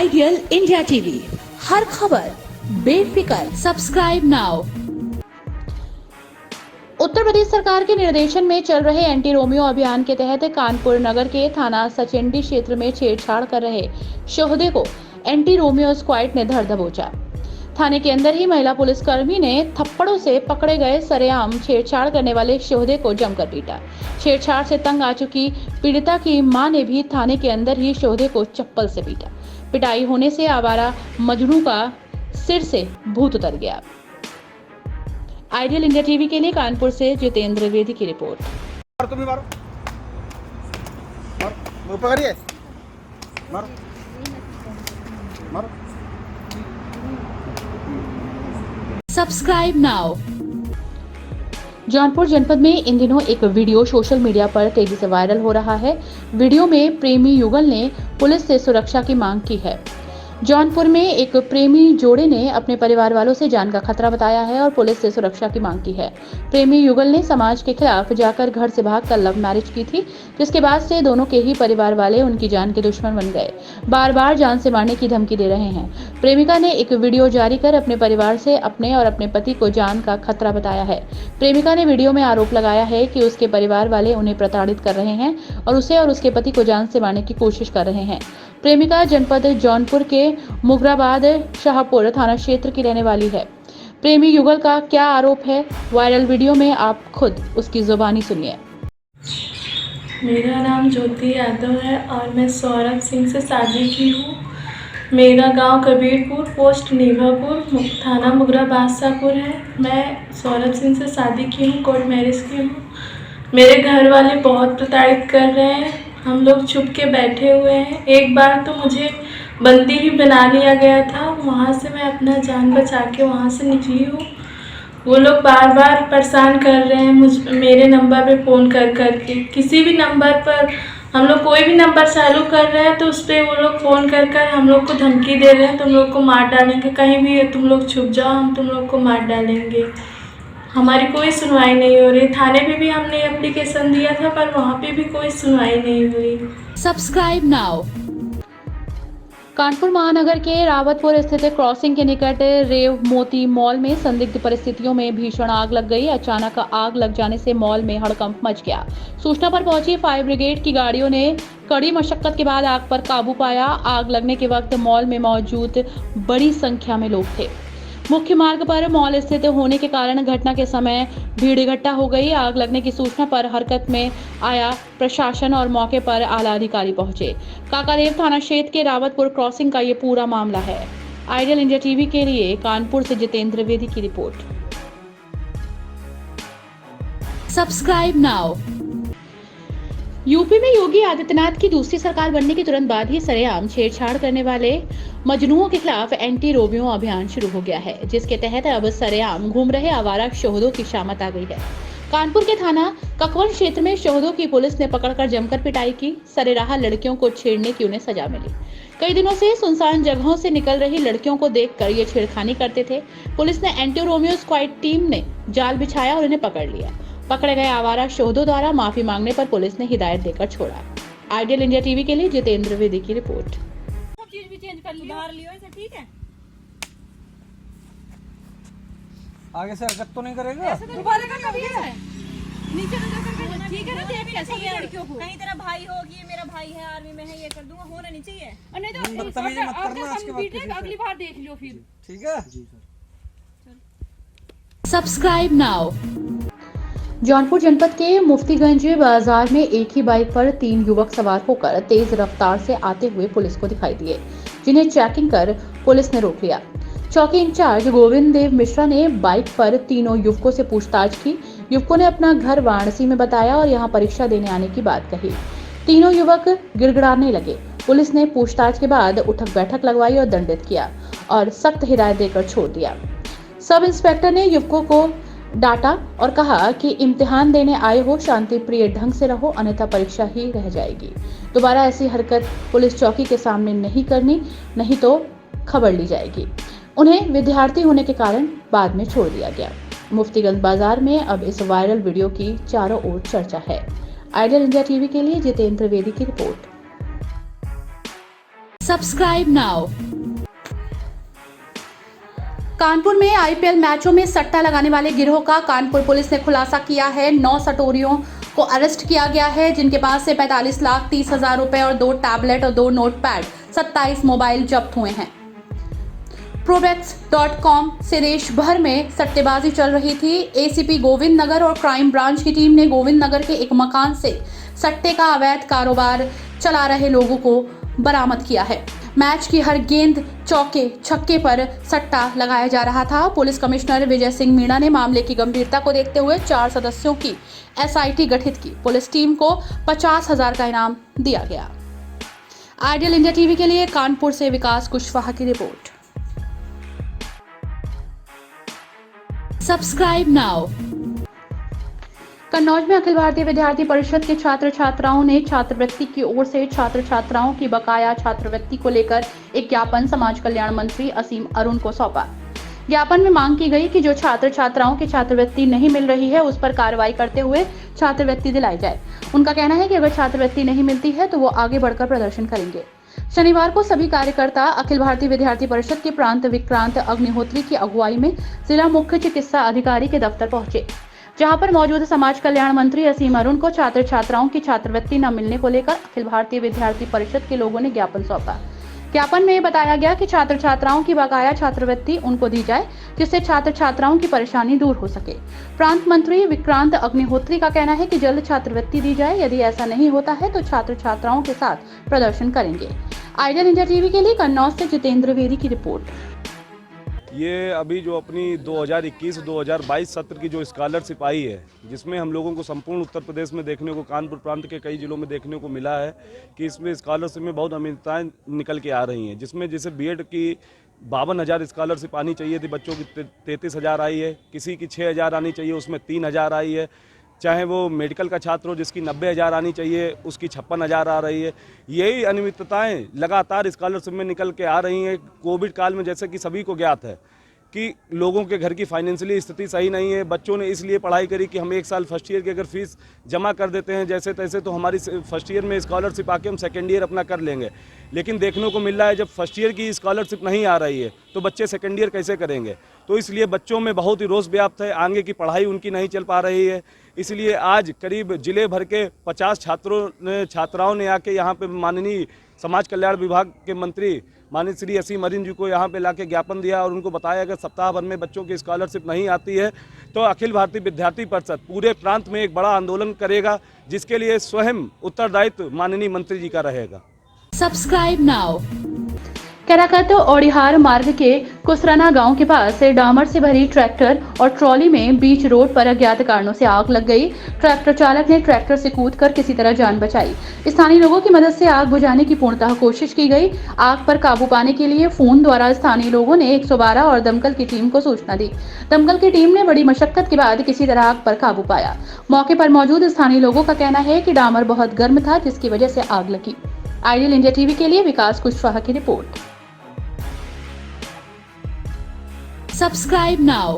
Ideal India TV, हर खबर बेफिक्र। Subscribe now. Uttar Pradesh सरकार के निर्देशन में चल रहे एंटी रोमियो अभियान के तहत कानपुर नगर के थाना सचिंडी क्षेत्र में छेड़छाड़ कर रहे शोहदे को एंटी रोमियो स्क्वाड ने धर दबोचा। थाने के अंदर ही महिला पुलिसकर्मी ने थप्पड़ों से पकड़े गए सरेआम छेड़छाड़ करने वाले शोहदे को जमकर पीटा। छेड़छाड़ से तंग आ चुकी पीड़िता की मां ने भी थाने के अंदर ही शोहदे को चप्पल से पीटा। पिटाई होने से आवारा मजनू का सिर से भूत उतर गया। आइडियल इंडिया टीवी के लिए कानपुर से जितेंद्र द्विवेदी की रिपोर्ट। तुम भी मारो, मारो, पकड़िए, मारो, मारो। Subscribe now. जौनपुर जनपद में इन दिनों एक वीडियो सोशल मीडिया पर तेजी से वायरल हो रहा है। वीडियो में प्रेमी युगल ने पुलिस से सुरक्षा की मांग की है। जौनपुर में एक प्रेमी जोड़े ने अपने परिवार वालों से जान का खतरा बताया है और पुलिस से सुरक्षा की मांग की है। प्रेमी युगल ने समाज के खिलाफ जाकर घर से भागकर लव मैरिज की थी, जिसके बाद से दोनों के ही परिवार वाले उनकी जान के दुश्मन बन गए। बार बार जान से मारने की धमकी दे रहे हैं। प्रेमिका ने एक वीडियो जारी कर अपने परिवार से अपने और अपने पति को जान का खतरा बताया है। प्रेमिका ने वीडियो में आरोप लगाया है कि उसके परिवार वाले उन्हें प्रताड़ित कर रहे हैं और उसे और उसके पति को जान से मारने की कोशिश कर रहे हैं। प्रेमिका जनपद जौनपुर के मुगराबाद शाहपुर थाना क्षेत्र की रहने वाली है। प्रेमी युगल का क्या आरोप है, वायरल वीडियो में आप खुद उसकी जुबानी सुनिए। मेरा नाम ज्योति यादव है और मैं सौरभ सिंह से शादी की हूँ। मेरा गांव कबीरपुर, पोस्ट नीभापुर, थाना मुगराबाद शाहपुर है। मैं सौरभ सिंह से शादी की हूँ, कोर्ट मैरिज की हूँ। मेरे घर वाले बहुत प्रताड़ित कर रहे हैं। हम लोग छुप के बैठे हुए हैं। एक बार तो मुझे बंदी भी बना लिया गया था। वहाँ से मैं अपना जान बचा के वहाँ से निकली हूँ। वो लोग बार बार परेशान कर रहे हैं मेरे नंबर पे फ़ोन कर के। किसी भी नंबर पर हम लोग कोई भी नंबर चालू कर रहे हैं तो उस पर वो लोग फ़ोन कर हम लोग को धमकी दे रहे हैं, तुम लोग को मार डालेंगे, कहीं भी तुम लोग छुप जाओ, हम तुम लोग को मार डालेंगे। हमारी कोई सुनवाई नहीं हो रही। थाने पे भी हमने एप्लीकेशन दिया था पर वहाँ पे भी कोई सुनवाई नहीं हुई। Subscribe now. कानपुर महानगर के रावतपुर स्थित क्रॉसिंग के निकट रेव मोती मॉल में संदिग्ध परिस्थितियों में भीषण आग लग गई। अचानक आग लग जाने से मॉल में हड़कंप मच गया। सूचना पर पहुंची फायर ब्रिगेड की गाड़ियों ने कड़ी मशक्कत के बाद आग पर काबू पाया। आग लगने के वक्त मॉल में मौजूद बड़ी संख्या में लोग थे। मुख्य मार्ग पर मॉल स्थित होने के कारण घटना के समय भीड़ इकट्ठा हो गई। आग लगने की सूचना पर हरकत में आया प्रशासन और मौके पर आला अधिकारी पहुंचे। काकादेव थाना क्षेत्र के रावतपुर क्रॉसिंग का ये पूरा मामला है। आइडियल इंडिया टीवी के लिए कानपुर से जितेंद्र द्विवेदी की रिपोर्ट। Subscribe now. यूपी में योगी आदित्यनाथ की दूसरी सरकार बनने के तुरंत बाद ही सरेआम छेड़छाड़ करने वाले मजनुओं के खिलाफ एंटी रोमियो अभियान शुरू हो गया है, जिसके तहत अब सरेआम घूम रहे आवारा शोहदों की शामत आ गई है। कानपुर के थाना ककवन क्षेत्र में शोहदों की पुलिस ने पकड़कर जमकर पिटाई की। सरेराह लड़कियों को छेड़ने की उन्हें सजा मिली। कई दिनों से सुनसान जगहों से निकल रही लड़कियों को देखकर ये छेड़खानी करते थे। पुलिस ने एंटी रोमियो स्क्वाड टीम ने जाल बिछाया और इन्हें पकड़ लिया। पकड़े गए आवारा शोहदों द्वारा माफी मांगने पर पुलिस ने हिदायत देकर छोड़ा। आइडियल इंडिया टीवी के लिए जितेंद्र द्विवेदी की रिपोर्ट। चीज भी चेंज कर सुधार लियो इसे, ठीक है? आगे से हरकत तो नहीं करेगा। दोबारा का कभी है नीचे नजर करके, ठीक है ना? देख कैसे ये लड़कियों को कहीं तेरा भाई होगी, ये मेरा भाई है, आर्मी में है, ये कर दूंगा, होना नहीं चाहिए। और नहीं तो बदतमीजी मत करना आज के बाद। अगली बार देख लियो फिर, ठीक है जी सर। Subscribe now. जौनपुर जनपद के मुफ्तीगंज बाजार में एक ही बाइक पर 3 युवक सवार होकर तेज रफ्तार से आते हुए पुलिस को दिखाई दिए, जिन्हें चेकिंग कर पुलिस ने रोक लिया। चौकी इंचार्ज गोविंद देव मिश्रा ने बाइक पर तीनों युवकों से पूछताछ की। युवकों ने अपना घर वाराणसी में बताया और यहां परीक्षा देने आने की बात कही। तीनों युवक गिड़गिड़ाने लगे। पुलिस ने पूछताछ के बाद उठक बैठक लगवाई और दंडित किया और सख्त हिदायत देकर छोड़ दिया। सब इंस्पेक्टर ने युवकों को डांटा और कहा कि इम्तिहान देने आए हो, शांति प्रिय ढंग से रहो, अन्यथा परीक्षा ही रह जाएगी। दोबारा ऐसी हरकत पुलिस चौकी के सामने नहीं करनी, नहीं तो खबर ली जाएगी। उन्हें विद्यार्थी होने के कारण बाद में छोड़ दिया गया। मुफ्तीगंज बाजार में अब इस वायरल वीडियो की चारों ओर चर्चा है। आइडियल इंडिया टीवी के लिए जितेंद्र द्विवेदी की रिपोर्ट। Subscribe now. कानपुर में आईपीएल मैचों में सट्टा लगाने वाले गिरोह का कानपुर पुलिस ने खुलासा किया है। 9 सटोरियों को अरेस्ट किया गया है, जिनके पास से 45,30,000 रुपए और 2 टैबलेट और 2 नोटपैड, 27 मोबाइल जब्त हुए हैं। प्रोबेक्स.com से देश भर में सट्टेबाजी चल रही थी। एसीपी गोविंद नगर और क्राइम ब्रांच की टीम ने गोविंद नगर के एक मकान से सट्टे का अवैध कारोबार चला रहे लोगों को बरामद किया है। मैच की हर गेंद, चौके, छक्के पर सट्टा लगाया जा रहा था। पुलिस कमिश्नर विजय सिंह मीणा ने मामले की गंभीरता को देखते हुए 4 सदस्यों की एसआईटी गठित की। पुलिस टीम को 50,000 का इनाम दिया गया। आइडियल इंडिया टीवी के लिए कानपुर से विकास कुशवाहा की रिपोर्ट। Subscribe now. कन्नौज में अखिल भारतीय विद्यार्थी परिषद के छात्र छात्राओं ने छात्रवृत्ति की ओर से छात्र छात्राओं की बकाया छात्रवृत्ति को लेकर एक ज्ञापन समाज कल्याण मंत्री असीम अरुण को सौंपा। ज्ञापन में मांग की गई कि जो छात्र छात्राओं की छात्रवृत्ति नहीं मिल रही है, उस पर कार्रवाई करते हुए छात्रवृत्ति दिलाई जाए। उनका कहना है कि अगर छात्रवृत्ति नहीं मिलती है तो वो आगे बढ़कर प्रदर्शन करेंगे। शनिवार को सभी कार्यकर्ता अखिल भारतीय विद्यार्थी परिषद के प्रांत विक्रांत अग्निहोत्री की अगुवाई में जिला मुख्य चिकित्सा अधिकारी के दफ्तर पहुंचे, जहां पर मौजूद समाज कल्याण मंत्री असीम अरुण को छात्र छात्राओं की छात्रवृत्ति न मिलने को लेकर अखिल भारतीय विद्यार्थी परिषद के लोगों ने ज्ञापन सौंपा। ज्ञापन में बताया गया कि छात्र छात्राओं की बकाया छात्रवृत्ति उनको दी जाए, जिससे छात्र छात्राओं की परेशानी दूर हो सके। प्रांत मंत्री विक्रांत अग्निहोत्री का कहना है कि जल्द छात्रवृत्ति दी जाए। यदि ऐसा नहीं होता है तो छात्र छात्राओं के साथ प्रदर्शन करेंगे। आइडियल इंडिया टीवी के लिए कन्नौज से जितेंद्र वेदी की रिपोर्ट। ये अभी जो अपनी 2021-2022 सत्र की जो स्कॉलरशिप आई है, जिसमें हम लोगों को संपूर्ण उत्तर प्रदेश में देखने को, कानपुर प्रांत के कई जिलों में देखने को मिला है कि इसमें स्कॉलरशिप में बहुत अनियमितताएं निकल के आ रही हैं। जिसमें जैसे बीएड की 52,000 स्कॉलरशिप आनी चाहिए थी, बच्चों की 33,000 आई है, किसी की 6,000 आनी चाहिए, उसमें 3,000 आई है। चाहे वो मेडिकल का छात्र हो जिसकी 90,000 आनी चाहिए, उसकी 56,000 आ रही है। यही अनियमितताएं लगातार स्कॉलरशिप में निकल के आ रही हैं। कोविड काल में जैसे कि सभी को ज्ञात है कि लोगों के घर की फाइनेंशियली स्थिति सही नहीं है। बच्चों ने इसलिए पढ़ाई करी कि हम 1 साल फर्स्ट ईयर की अगर फीस जमा कर देते हैं जैसे तैसे, तो हमारी फर्स्ट ईयर में स्कॉलरशिप आके हम सेकेंड ईयर अपना कर लेंगे। लेकिन देखने को मिल रहा है जब फर्स्ट ईयर की स्कॉलरशिप नहीं आ रही है तो बच्चे सेकेंड ईयर कैसे करेंगे। तो इसलिए बच्चों में बहुत ही रोष व्याप्त है, आगे की पढ़ाई उनकी नहीं चल पा रही है। इसलिए आज करीब जिले भर के 50 छात्राओं ने आके यहाँ पे माननीय समाज कल्याण विभाग के मंत्री माननीय श्री असीम अरुण जी को यहाँ पे लाके ज्ञापन दिया और उनको बताया कि सप्ताह भर में बच्चों की स्कॉलरशिप नहीं आती है तो अखिल भारतीय विद्यार्थी परिषद पूरे प्रांत में एक बड़ा आंदोलन करेगा, जिसके लिए स्वयं उत्तरदायित्व माननीय मंत्री जी का रहेगा। Subscribe now. कैराकत ओडिहार मार्ग के कुसराना गांव के पास से डामर से भरी ट्रैक्टर और ट्रॉली में बीच रोड पर अज्ञात कारणों से आग लग गई। ट्रैक्टर चालक ने ट्रैक्टर से कूदकर किसी तरह जान बचाई। स्थानीय लोगों की मदद से आग बुझाने की पूर्णतः कोशिश की गई। आग पर काबू पाने के लिए फोन द्वारा स्थानीय लोगों ने 112 और दमकल की टीम को सूचना दी। दमकल की टीम ने बड़ी मशक्कत के बाद किसी तरह आग पर काबू पाया। मौके पर मौजूद स्थानीय लोगों का कहना है कि डामर बहुत गर्म था, जिसकी वजह से आग लगी। आइडियल इंडिया टीवी के लिए विकास कुशवाहा की रिपोर्ट। Subscribe now.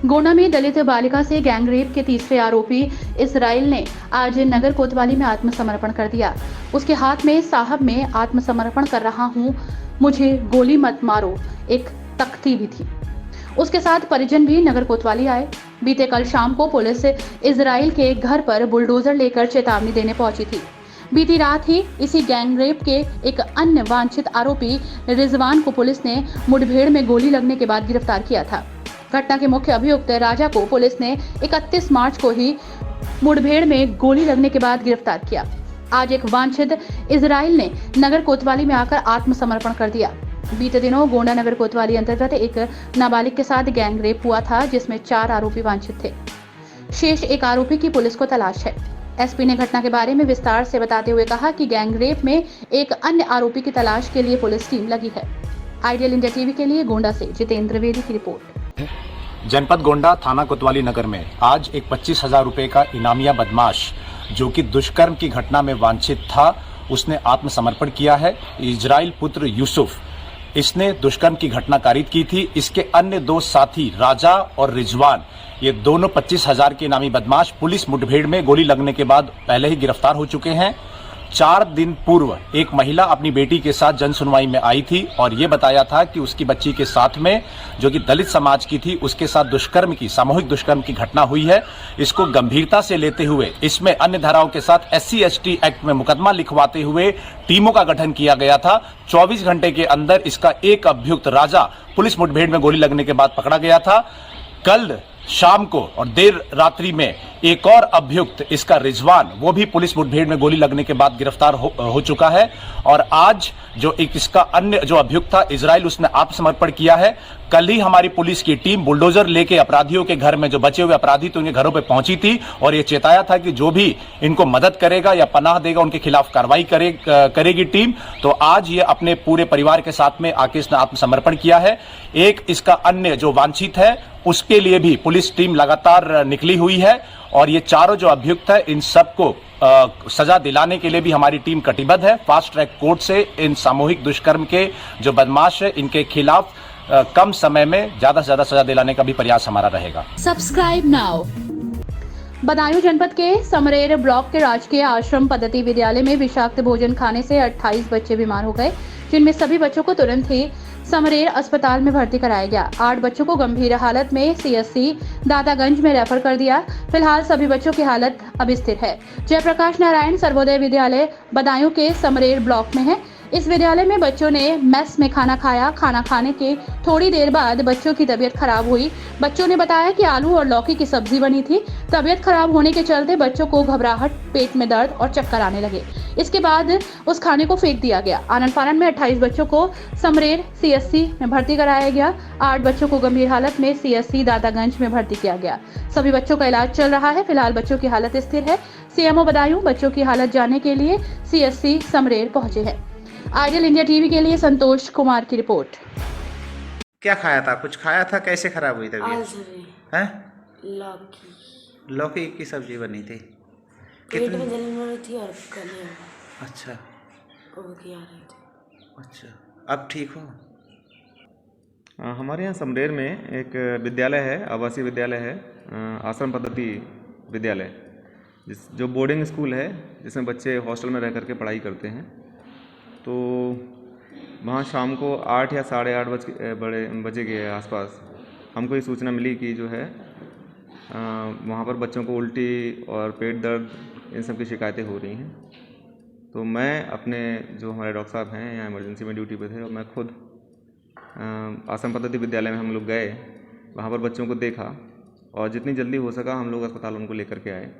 गोंडा में दलित बालिका से गैंगरेप के तीसरे आरोपी इसराइल ने आज नगर कोतवाली में आत्मसमर्पण कर दिया। उसके हाथ में साहब में आत्मसमर्पण कर रहा हूं, मुझे गोली मत मारो एक तख्ती भी थी। उसके साथ परिजन भी नगर कोतवाली आए। बीते कल शाम को पुलिस इसराइल के घर पर बुलडोजर लेकर चेतावनी देने पहुंची थी। बीती रात ही इसी गैंगरेप के एक अन्य वांछित आरोपी रिजवान को पुलिस ने मुठभेड़ में गोली लगने के बाद गिरफ्तार किया था। घटना के मुख्य अभियुक्त राजा को पुलिस ने 31 मार्च को ही मुठभेड़ में गोली लगने के बाद गिरफ्तार किया। आज एक वांछित इजराइल ने नगर कोतवाली में आकर आत्मसमर्पण कर दिया। बीते दिनों गोंडा नगर कोतवाली अंतर्गत एक नाबालिग के साथ गैंगरेप हुआ था, जिसमें 4 आरोपी वांछित थे। शेष एक आरोपी की पुलिस को तलाश है। एसपी ने घटना के बारे में विस्तार से बताते हुए कहा कि गैंगरेप में एक अन्य आरोपी की तलाश के लिए पुलिस टीम लगी है। आइडियल इंडिया टीवी के लिए गोंडा से जितेंद्र वेदी की रिपोर्ट। जनपद गोंडा थाना कोतवाली नगर में आज एक 25,000 रुपए का इनामिया बदमाश जो कि दुष्कर्म की घटना में वांछित था, उसने आत्मसमर्पण किया है। इजराइल पुत्र यूसुफ, इसने दुष्कर्म की घटना कारित की थी। इसके अन्य 2 साथी राजा और रिजवान, ये दोनों 25,000 के इनामी बदमाश पुलिस मुठभेड़ में गोली लगने के बाद पहले ही गिरफ्तार हो चुके हैं। 4 दिन पूर्व एक महिला अपनी बेटी के साथ जन सुनवाई में आई थी और ये बताया था कि उसकी बच्ची के साथ में, जो कि दलित समाज की थी, उसके साथ सामूहिक दुष्कर्म की घटना हुई है। इसको गंभीरता से लेते हुए इसमें अन्य धाराओं के साथ SC/ST एक्ट में मुकदमा लिखवाते हुए टीमों का गठन किया गया था। 24 घंटे के अंदर इसका एक अभियुक्त राजा पुलिस मुठभेड़ में गोली लगने के बाद पकड़ा गया था। कल शाम को और देर रात्रि में एक और अभियुक्त इसका रिजवान, वो भी पुलिस मुठभेड़ में गोली लगने के बाद गिरफ्तार हो चुका है। और आज जो एक इसका अन्य जो अभियुक्त था इजराइल, उसने आत्मसमर्पण किया है। कल ही हमारी पुलिस की टीम बुलडोजर लेके अपराधियों के घर में, जो बचे हुए अपराधी थे, उनके घरों पे पहुंची थी और ये चेताया था कि जो भी इनको मदद करेगा या पनाह देगा उनके खिलाफ कार्रवाई करेगी टीम। तो आज ये अपने पूरे परिवार के साथ में आके इसने आत्मसमर्पण किया है। एक इसका अन्य जो वांछित है उसके लिए भी पुलिस टीम लगातार निकली हुई है और ये चारों जो अभियुक्त है इन सबको सजा दिलाने के लिए भी हमारी टीम कटिबद्ध है। फास्ट ट्रैक कोर्ट से इन सामूहिक दुष्कर्म के जो बदमाश है इनके खिलाफ कम समय में ज्यादा से ज्यादा सजा दिलाने का भी प्रयास हमारा रहेगा। Subscribe now. बदायूं जनपद के समरेर ब्लॉक के राजकीय आश्रम पद्धति विद्यालय में विषाक्त भोजन खाने से 28 बच्चे बीमार हो गए, जिनमें सभी बच्चों को तुरंत ही समरेर अस्पताल में भर्ती कराया गया। 8 बच्चों को गंभीर हालत में CSC दादागंज में रेफर कर दिया। फिलहाल सभी बच्चों की हालत अब स्थिर है। जयप्रकाश नारायण सर्वोदय विद्यालय बदायूं के समरेर ब्लॉक में है। इस विद्यालय में बच्चों ने मेस में खाना खाया। खाना खाने के थोड़ी देर बाद बच्चों की तबीयत खराब हुई। बच्चों ने बताया कि आलू और लौकी की सब्जी बनी थी। तबीयत खराब होने के चलते बच्चों को घबराहट, पेट में दर्द और चक्कर आने लगे। इसके बाद उस खाने को फेंक दिया गया। आनन फानन में 28 बच्चों को समरेर CSC में भर्ती कराया गया। 8 बच्चों को गंभीर हालत में CSC दादागंज में भर्ती किया गया। सभी बच्चों का इलाज चल रहा है। फिलहाल बच्चों की हालत स्थिर है। CMO बदायूं बच्चों की हालत जानने के लिए CSC समरेर पहुंचे हैं। आइडियल इंडिया टीवी के लिए संतोष कुमार की रिपोर्ट। क्या खाया था? कुछ खाया था? कैसे खराब हुई तबीयत? हैं? लौकी की सब्जी बनी थी। पेट में जलन हो रही थी और गले में अच्छा उल्टी आ रही थी। अच्छा, अब ठीक हो? हमारे यहाँ समरेर में एक विद्यालय है, आवासीय विद्यालय है, आश्रम पद्धति विद्यालय, जो बोर्डिंग स्कूल है जिसमें बच्चे हॉस्टल में रह करके पढ़ाई करते हैं। तो वहाँ शाम को 8 या 8:30 बजे के आसपास हमको ये सूचना मिली कि जो है वहाँ पर बच्चों को उल्टी और पेट दर्द इन सब की शिकायतें हो रही हैं। तो मैं अपने जो हमारे डॉक्टर साहब हैं यहाँ इमरजेंसी में ड्यूटी पे थे और मैं खुद आश्रम पद्धति विद्यालय में हम लोग गए, वहाँ पर बच्चों को देखा और जितनी जल्दी हो सका हम लोग अस्पताल उनको लेकर के आए।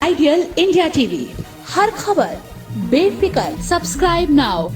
आइडियल इंडिया टीवी, हर खबर बेफिक्र। Subscribe now.